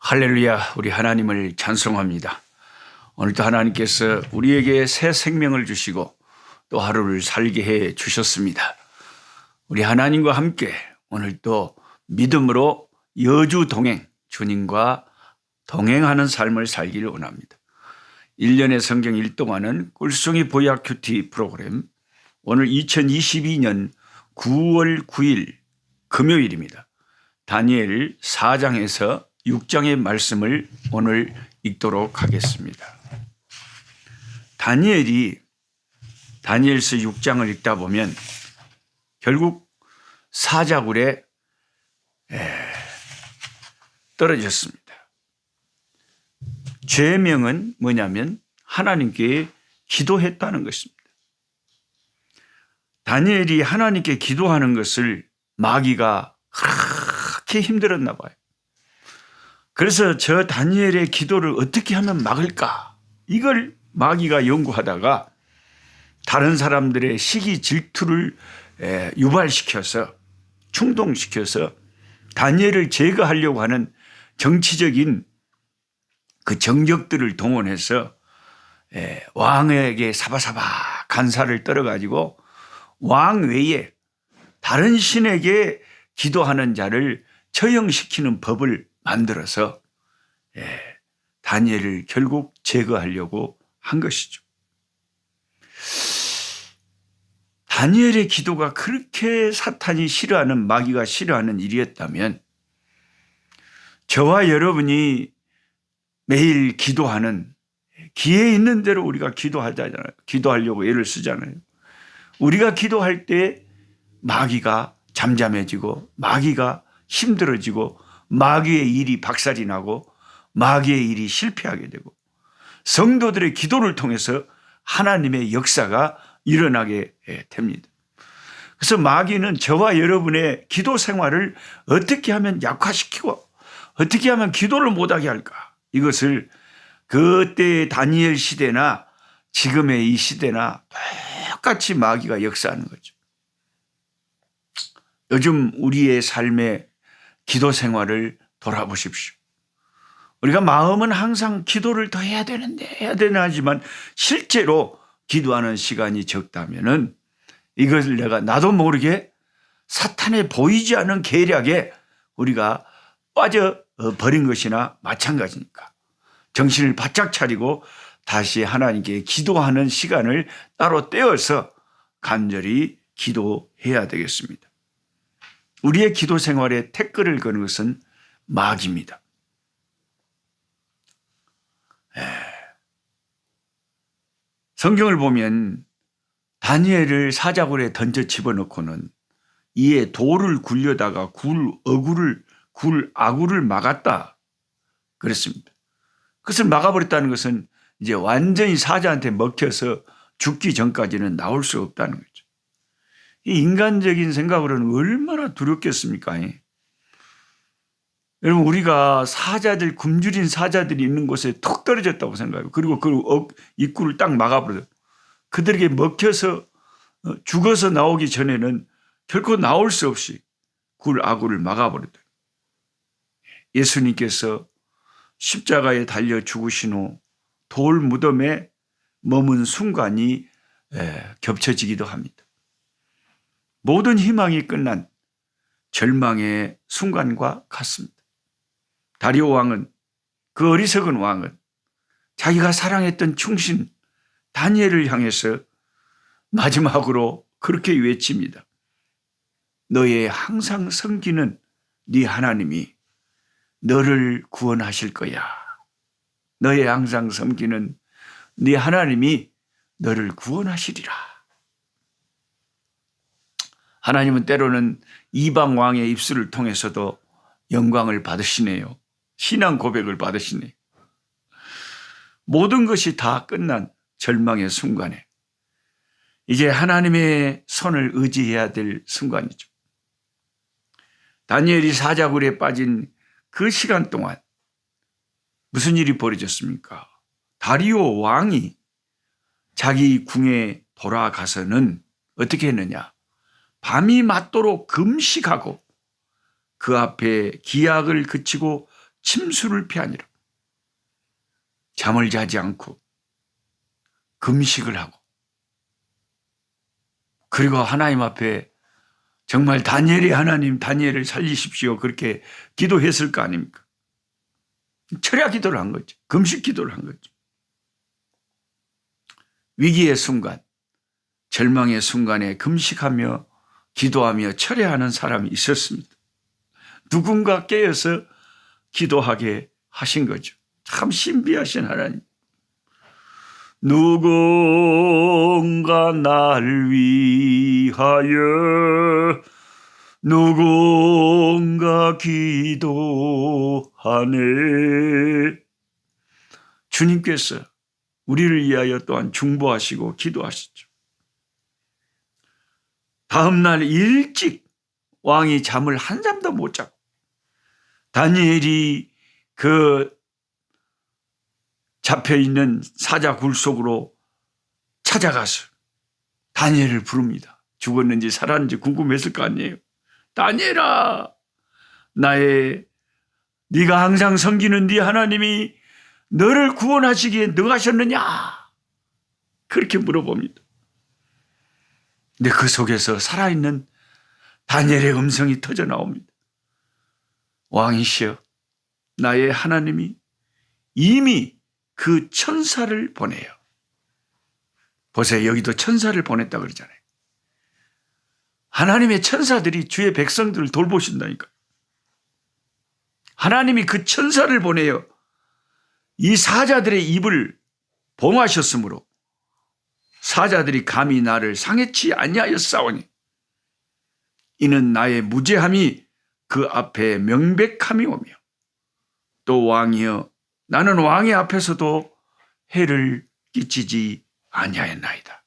할렐루야, 우리 하나님을 찬송합니다. 오늘도 하나님께서 우리에게 새 생명을 주시고 또 하루를 살게 해 주셨습니다. 우리 하나님과 함께 오늘도 믿음으로 여주 동행, 주님과 동행하는 삶을 살기를 원합니다. 1년의 성경 1동안은 꿀송이 보약 큐티 프로그램, 오늘 2022년 9월 9일 금요일입니다. 다니엘 4장에서 6장의 말씀을 오늘 읽도록 하겠습니다. 다니엘서 6장을 읽다 보면 결국 사자굴에 떨어졌습니다. 죄명은 뭐냐면 하나님께 기도했다는 것입니다. 다니엘이 하나님께 기도하는 것을 마귀가 그렇게 힘들었나 봐요. 그래서 저 다니엘의 기도를 어떻게 하면 막을까? 이걸 마귀가 연구하다가 다른 사람들의 시기 질투를 유발시켜서 충동시켜서 다니엘을 제거하려고 하는 정치적인 그 정적들을 동원해서 왕에게 사바사바 간사를 떨어가지고 왕 외에 다른 신에게 기도하는 자를 처형시키는 법을 만들어서 다니엘을 결국 제거하려고 한 것이죠. 다니엘의 기도가 그렇게 사탄이 싫어하는, 마귀가 싫어하는 일이었다면 저와 여러분이 매일 기도하는, 기회 있는 대로 우리가 기도하잖아요. 기도하려고 애를 쓰잖아요. 우리가 기도할 때 마귀가 잠잠해지고 마귀가 힘들어지고 마귀의 일이 박살이 나고 마귀의 일이 실패하게 되고 성도들의 기도를 통해서 하나님의 역사가 일어나게 됩니다. 그래서 마귀는 저와 여러분의 기도 생활을 어떻게 하면 약화시키고 어떻게 하면 기도를 못하게 할까? 이것을 그때의 다니엘 시대나 지금의 이 시대나 똑같이 마귀가 역사하는 거죠. 요즘 우리의 삶의 기도 생활을 돌아보십시오. 우리가 마음은 항상 기도를 더 해야 되나 하지만 실제로 기도하는 시간이 적다면은 이것을 내가 나도 모르게 사탄의 보이지 않는 계략에 우리가 빠져 버린 것이나 마찬가지니까 정신을 바짝 차리고 다시 하나님께 기도하는 시간을 따로 떼어서 간절히 기도해야 되겠습니다. 우리의 기도 생활에 태클을 거는 것은 마귀입니다. 성경을 보면 다니엘을 사자굴에 던져 집어넣고는 이에 돌을 굴려다가 굴 아구를 막았다 그랬습니다. 그것을 막아버렸다는 것은 이제 완전히 사자한테 먹혀서 죽기 전까지는 나올 수 없다는 거죠. 이 인간적인 생각으로는 얼마나 두렵겠습니까? 여러분, 우리가 사자들, 굶주린 사자들이 있는 곳에 턱 떨어졌다고 생각해요. 그리고 그 입구를 딱 막아버려요. 그들에게 먹혀서 죽어서 나오기 전에는 결코 나올 수 없이 아구를 막아버렸다. 예수님께서 십자가에 달려 죽으신 후 돌 무덤에 머문 순간이 겹쳐지기도 합니다. 모든 희망이 끝난 절망의 순간과 같습니다. 다리오 왕은, 그 어리석은 왕은 자기가 사랑했던 충신 다니엘을 향해서 마지막으로 그렇게 외칩니다. 너의 항상 섬기는 네 하나님이 너를 구원하실 거야. 너의 항상 섬기는 네 하나님이 너를 구원하시리라. 하나님은 때로는 이방 왕의 입술을 통해서도 영광을 받으시네요. 신앙 고백을 받으시네요. 모든 것이 다 끝난 절망의 순간에 이제 하나님의 손을 의지해야 될 순간이죠. 다니엘이 사자굴에 빠진 그 시간 동안 무슨 일이 벌어졌습니까? 다리오 왕이 자기 궁에 돌아가서는 어떻게 했느냐? 밤이 맞도록 금식하고 그 앞에 기약을 그치고 침수를 피하니라. 잠을 자지 않고 금식을 하고, 그리고 하나님 앞에 정말 다니엘의 하나님, 다니엘을 살리십시오, 그렇게 기도했을 거 아닙니까? 철야 기도를 한 거죠. 금식 기도를 한 거죠. 위기의 순간, 절망의 순간에 금식하며 기도하며 철야하는 사람이 있었습니다. 누군가 깨어서 기도하게 하신 거죠. 참 신비하신 하나님. 누군가 날 위하여 누군가 기도하네. 주님께서 우리를 위하여 또한 중보하시고 기도하시죠. 다음 날 일찍 왕이 잠을 한잠도 못 자고 다니엘이 그 잡혀있는 사자 굴 속으로 찾아가서 다니엘을 부릅니다. 죽었는지 살았는지 궁금했을 거 아니에요. 다니엘아, 네가 항상 섬기는 네 하나님이 너를 구원하시기에 능하셨느냐? 그렇게 물어봅니다. 근데 그 속에서 살아있는 다니엘의 음성이 터져 나옵니다. 왕이시여, 나의 하나님이 이미 그 천사를 보내요. 보세요, 여기도 천사를 보냈다 그러잖아요. 하나님의 천사들이 주의 백성들을 돌보신다니까. 하나님이 그 천사를 보내요. 이 사자들의 입을 봉하셨으므로 사자들이 감히 나를 상해치 아니하였사오니 이는 나의 무죄함이 그 앞에 명백함이 오며 또 왕이여 나는 왕의 앞에서도 해를 끼치지 아니하였나이다.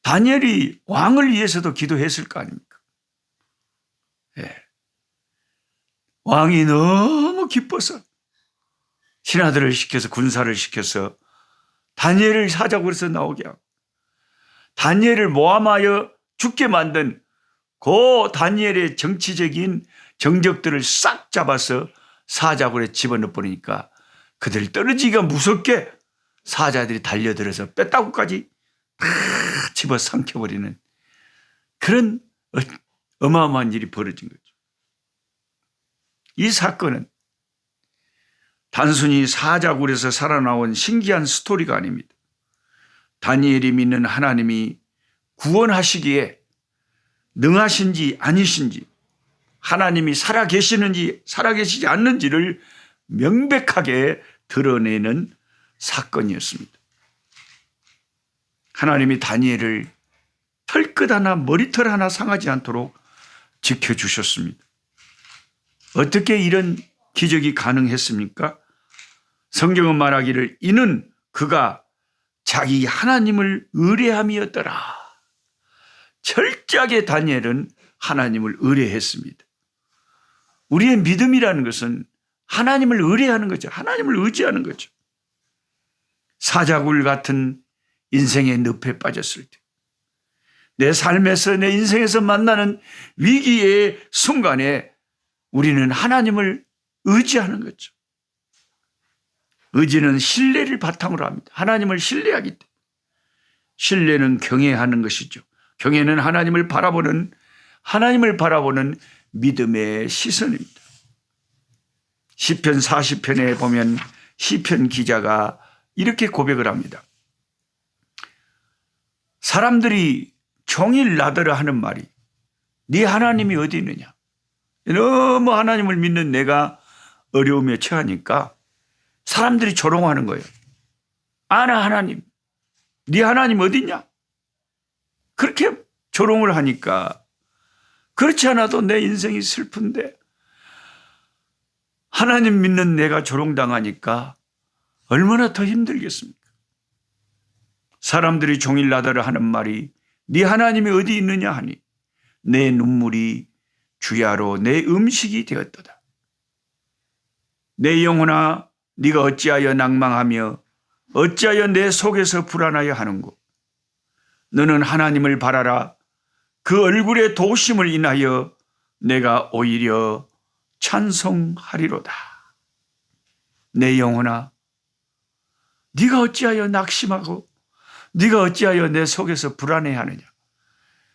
다니엘이 왕을 위해서도 기도했을 거 아닙니까? 예. 왕이 너무 기뻐서 신하들을 시켜서 군사를 시켜서 다니엘을 사자굴에서 나오게 하고 다니엘을 모함하여 죽게 만든 그 다니엘의 정치적인 정적들을 싹 잡아서 사자굴에 집어넣어 버리니까 그들 떨어지기가 무섭게 사자들이 달려들어서 뼈다구까지 다 집어 삼켜버리는 그런 어마어마한 일이 벌어진 거죠. 이 사건은 단순히 사자굴에서 살아나온 신기한 스토리가 아닙니다. 다니엘이 믿는 하나님이 구원하시기에 능하신지 아니신지, 하나님이 살아계시는지 살아계시지 않는지를 명백하게 드러내는 사건이었습니다. 하나님이 다니엘을 털끝 하나 머리털 하나 상하지 않도록 지켜주셨습니다. 어떻게 이런 기적이 가능했습니까? 성경은 말하기를 이는 그가 자기 하나님을 의뢰함이었더라. 철저하게 다니엘은 하나님을 의뢰했습니다. 우리의 믿음이라는 것은 하나님을 의뢰하는 거죠. 하나님을 의지하는 거죠. 사자굴 같은 인생의 늪에 빠졌을 때, 내 삶에서 내 인생에서 만나는 위기의 순간에 우리는 하나님을 의지하는 거죠. 의지는 신뢰를 바탕으로 합니다. 하나님을 신뢰하기 때문에. 신뢰는 경외하는 것이죠. 경외는 하나님을 바라보는 믿음의 시선입니다. 시편 40편에 보면 시편 기자가 이렇게 고백을 합니다. 사람들이 종일 나더러 하는 말이 네 하나님이 어디 있느냐. 너무 하나님을 믿는 내가 어려움에 처하니까 사람들이 조롱하는 거예요. 아나 하나님, 네 하나님 어디 있냐. 그렇게 조롱을 하니까 그렇지 않아도 내 인생이 슬픈데 하나님 믿는 내가 조롱당하니까 얼마나 더 힘들겠습니까? 사람들이 종일 나더러 하는 말이 네 하나님이 어디 있느냐 하니 내 눈물이 주야로 내 음식이 되었도다. 내 영혼아 네가 어찌하여 낭망하며 어찌하여 내 속에서 불안하여 하는고. 너는 하나님을 바라라. 그 얼굴의 도심을 인하여 내가 오히려 찬송하리로다. 내 영혼아, 네가 어찌하여 낙심하고 네가 어찌하여 내 속에서 불안해하느냐.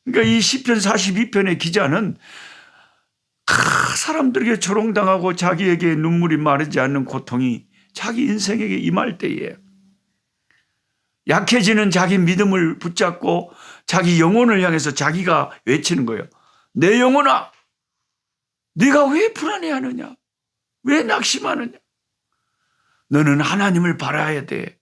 그러니까 이 시편 42편의 기자는 사람들에게 조롱당하고 자기에게 눈물이 마르지 않는 고통이 자기 인생에게 임할 때에 약해지는 자기 믿음을 붙잡고 자기 영혼을 향해서 자기가 외치는 거예요. 내 영혼아, 네가 왜 불안해하느냐? 왜 낙심하느냐? 너는 하나님을 바라야 돼.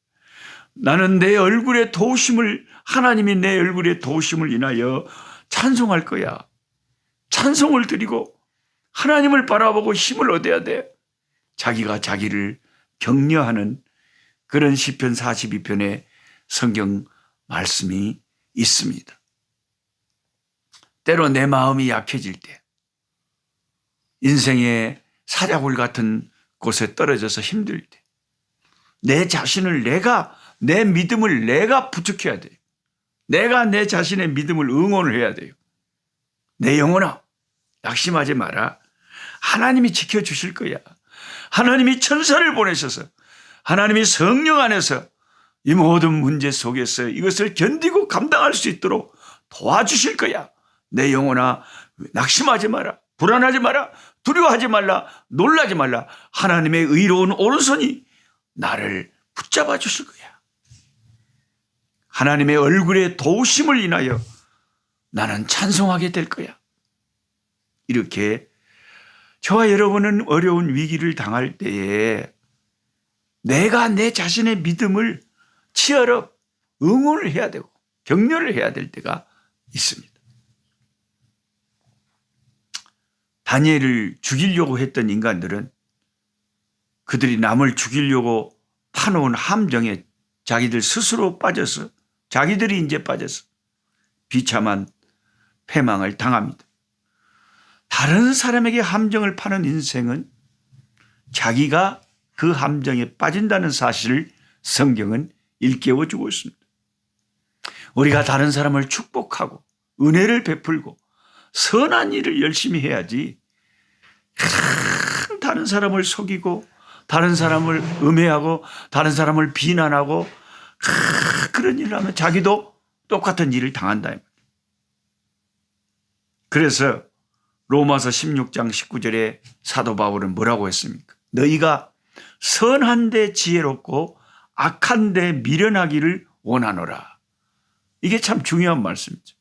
나는 내 얼굴의 도우심을, 하나님이 내 얼굴의 도우심을 인하여 찬송할 거야. 찬송을 드리고 하나님을 바라보고 힘을 얻어야 돼. 자기가 자기를 격려하는 그런 시편 42편의 성경 말씀이 있습니다. 때로 내 마음이 약해질 때, 인생의 사자굴 같은 곳에 떨어져서 힘들 때, 내 자신을 내 믿음을 내가 부축해야 돼요. 내가 내 자신의 믿음을 응원을 해야 돼요. 내 영혼아, 낙심하지 마라. 하나님이 지켜주실 거야. 하나님이 천사를 보내셔서 하나님이 성령 안에서 이 모든 문제 속에서 이것을 견디고 감당할 수 있도록 도와주실 거야. 내 영혼아, 낙심하지 마라. 불안하지 마라. 두려워하지 말라. 놀라지 말라. 하나님의 의로운 오른손이 나를 붙잡아 주실 거야. 하나님의 얼굴의 도우심을 인하여 나는 찬송하게 될 거야. 이렇게 저와 여러분은 어려운 위기를 당할 때에 내가 내 자신의 믿음을 치열어 응원을 해야 되고 격려를 해야 될 때가 있습니다. 다니엘을 죽이려고 했던 인간들은 그들이 남을 죽이려고 파놓은 함정에 자기들 스스로 빠져서 자기들이 이제 빠져서 비참한 패망을 당합니다. 다른 사람에게 함정을 파는 인생은 자기가 그 함정에 빠진다는 사실을 성경은 일깨워주고 있습니다. 우리가 다른 사람을 축복하고 은혜를 베풀고 선한 일을 열심히 해야지 다른 사람을 속이고 다른 사람을 음해하고 다른 사람을 비난하고 그런 일을 하면 자기도 똑같은 일을 당한다. 그래서 로마서 16장 19절에 사도 바울은 뭐라고 했습니까? 너희가 선한데 지혜롭고 악한데 미련하기를 원하노라. 이게 참 중요한 말씀이죠.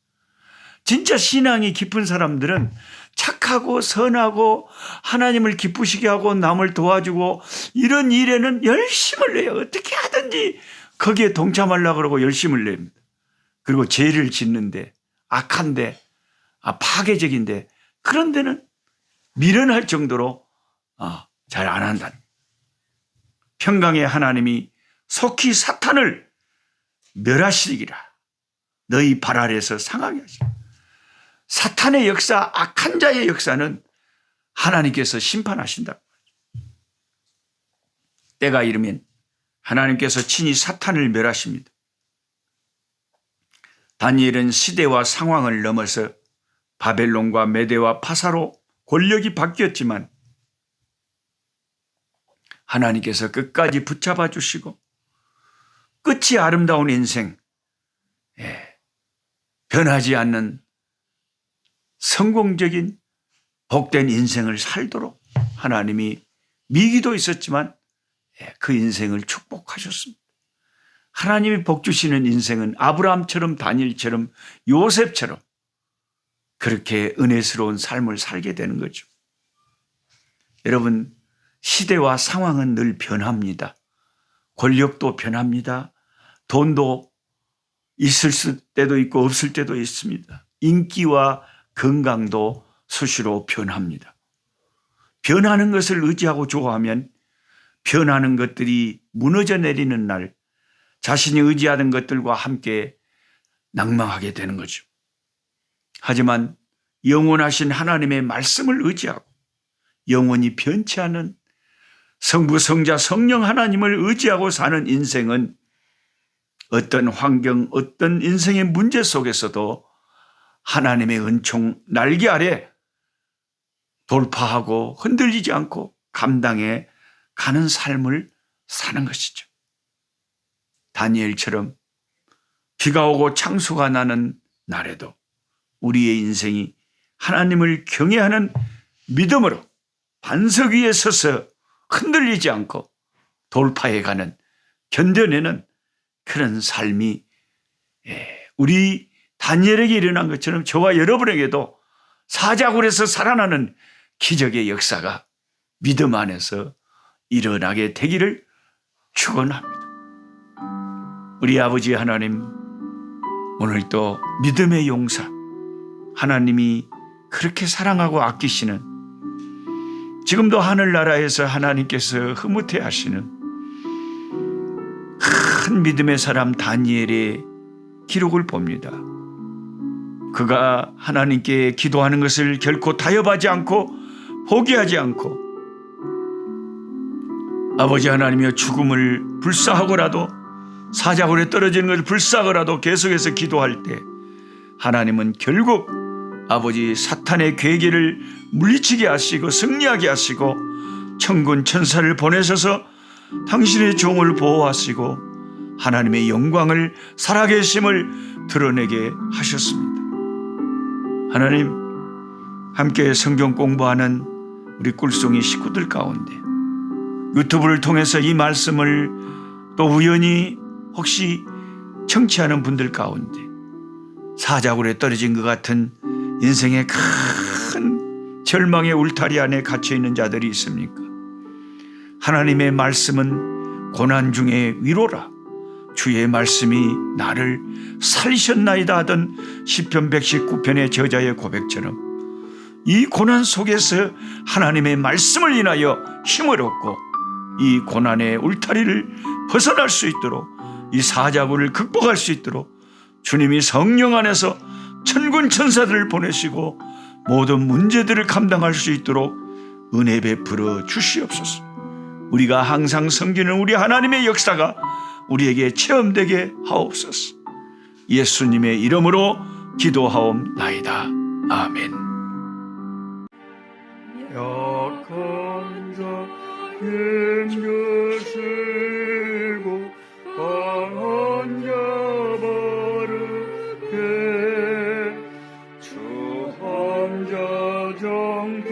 진짜 신앙이 깊은 사람들은 착하고 선하고 하나님을 기쁘시게 하고 남을 도와주고 이런 일에는 열심을 내요. 어떻게 하든지 거기에 동참하려고 그러고 열심을 냅니다. 그리고 죄를 짓는데 악한데 파괴적인데 그런 데는 미련할 정도로 잘 안 한다. 평강의 하나님이 속히 사탄을 멸하시리라. 너희 발 아래에서 상하게 하시리라. 사탄의 역사, 악한 자의 역사는 하나님께서 심판하신다. 때가 이르면 하나님께서 친히 사탄을 멸하십니다. 다니엘은 시대와 상황을 넘어서 바벨론과 메대와 파사로 권력이 바뀌었지만 하나님께서 끝까지 붙잡아 주시고 끝이 아름다운 인생, 변하지 않는 성공적인 복된 인생을 살도록 하나님이 미기도 있었지만 그 인생을 축복하셨습니다. 하나님이 복 주시는 인생은 아브라함처럼 다니엘처럼 요셉처럼 그렇게 은혜스러운 삶을 살게 되는 거죠. 여러분, 시대와 상황은 늘 변합니다. 권력도 변합니다. 돈도 있을 때도 있고 없을 때도 있습니다. 인기와 건강도 수시로 변합니다. 변하는 것을 의지하고 좋아하면 변하는 것들이 무너져 내리는 날 자신이 의지하던 것들과 함께 낭망하게 되는 거죠. 하지만 영원하신 하나님의 말씀을 의지하고 영원히 변치 않은 성부, 성자, 성령 하나님을 의지하고 사는 인생은 어떤 환경, 어떤 인생의 문제 속에서도 하나님의 은총 날개 아래 돌파하고 흔들리지 않고 감당해 가는 삶을 사는 것이죠. 다니엘처럼 비가 오고 창수가 나는 날에도 우리의 인생이 하나님을 경외하는 믿음으로 반석 위에 서서 흔들리지 않고 돌파해가는, 견뎌내는 그런 삶이 우리 다니엘에게 일어난 것처럼 저와 여러분에게도 사자굴에서 살아나는 기적의 역사가 믿음 안에서 일어나게 되기를 축원합니다. 우리 아버지 하나님, 오늘도 믿음의 용사, 하나님이 그렇게 사랑하고 아끼시는, 지금도 하늘나라에서 하나님께서 흐뭇해 하시는 큰 믿음의 사람 다니엘의 기록을 봅니다. 그가 하나님께 기도하는 것을 결코 타협하지 않고 포기하지 않고, 아버지 하나님이여, 죽음을 불사하고라도, 사자굴에 떨어지는 것을 불사하고라도 계속해서 기도할 때 하나님은 결국 아버지 사탄의 괴계를 물리치게 하시고 승리하게 하시고 천군 천사를 보내셔서 당신의 종을 보호하시고 하나님의 영광을 살아계심을 드러내게 하셨습니다. 하나님, 함께 성경 공부하는 우리 꿀송이 식구들 가운데 유튜브를 통해서 이 말씀을 또 우연히 혹시 청취하는 분들 가운데 사자굴에 떨어진 것 같은 인생의 큰 절망의 울타리 안에 갇혀있는 자들이 있습니까? 하나님의 말씀은 고난 중에 위로라. 주의 말씀이 나를 살리셨나이다 하던 시편 119편의 저자의 고백처럼 이 고난 속에서 하나님의 말씀을 인하여 힘을 얻고 이 고난의 울타리를 벗어날 수 있도록, 이 사자굴을 극복할 수 있도록 주님이 성령 안에서 천군 천사들을 보내시고 모든 문제들을 감당할 수 있도록 은혜 베풀어 주시옵소서. 우리가 항상 섬기는 우리 하나님의 역사가 우리에게 체험되게 하옵소서. 예수님의 이름으로 기도하옵나이다. 아멘. 약한 자 힘주시고 강한 자 바르게 주 환자 정태